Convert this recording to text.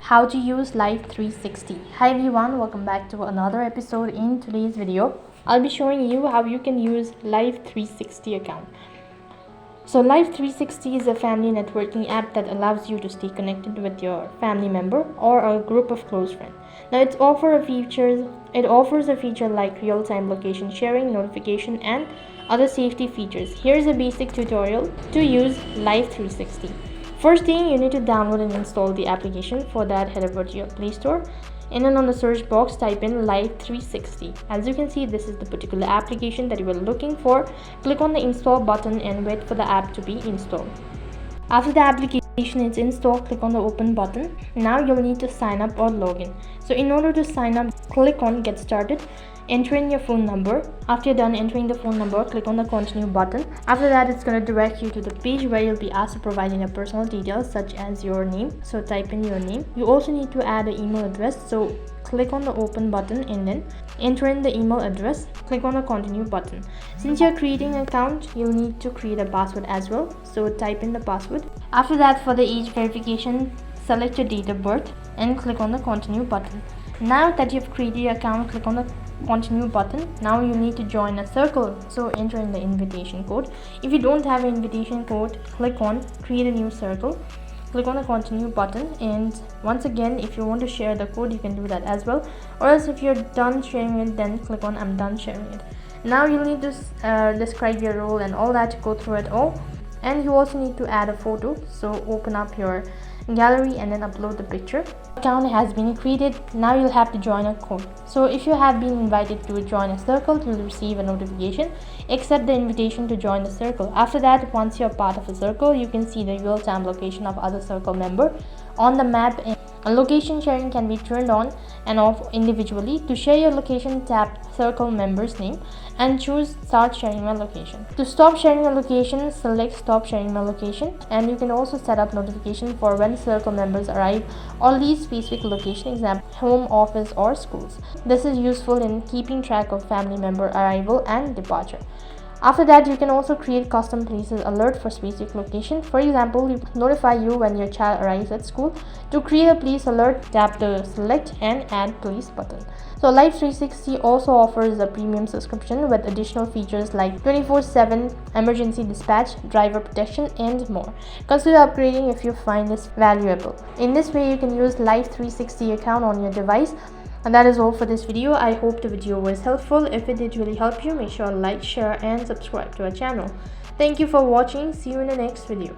how to use Live 360. Hi everyone, welcome back to another episode. In today's video I'll be showing you how you can use Live 360 account. So Live 360 is a family networking app that allows you to stay connected with your family member or a group of close friends. Now it offers a feature like real-time location sharing, notification and other safety features. Here's a basic tutorial to use Live 360. First thing, you need to download and install the application. For that, head over to your Play Store and then on the search box type in Live 360. As you can see, this is the particular application that you are looking for. Click on the install button and wait for the app to be installed. After the application is installed, click on the open button. Now you'll need to sign up or log in. So in order to sign up, click on get started. Enter in your phone number. After you're done entering the phone number, click on the continue button. After that, it's going to direct you to the page where you'll be asked to provide your personal details such as your name. So type in your name. You also need to add an email address. So click on the open button and then enter in the email address. Click on the continue button. Since you're creating an account, you'll need to create a password as well. So type in the password. After that, for the age verification, select your date of birth and click on the continue button. Now that you've created your account, click on the continue button. Now you need to join a circle, so enter in the invitation code. If you don't have an invitation code, click on create a new circle, click on the continue button, and once again, if you want to share the code, you can do that as well, or else if you're done sharing it, then click on I'm done sharing it. Now you'll need to describe your role and all that, go through it all, and you also need to add a photo. So open up your gallery and then upload the picture. Account has been created. Now you'll have to join a code. So if you have been invited to join a circle, you'll receive a notification. Accept the invitation to join the circle. After that, once you're part of a circle, you can see the real-time location of other circle member on the map. And location sharing can be turned on and off individually. To share your location, tap circle member's name and choose start sharing my location. To stop sharing your location, select stop sharing my location, and you can also set up notification for when circle members arrive or leave specific location, example home, office or schools. This is useful in keeping track of family member arrival and departure. After that, you can also create custom places alert for specific location. For example, we notify you when your child arrives at school. To create a place alert, tap the select and add place button. So Live 360 also offers a premium subscription with additional features like 24/7 emergency dispatch, driver protection and more. Consider upgrading if you find this valuable. In this way, you can use Live 360 account on your device. And that is all for this video. I hope the video was helpful. If it did really help you, make sure to like, share and subscribe to our channel. Thank you for watching. See you in the next video.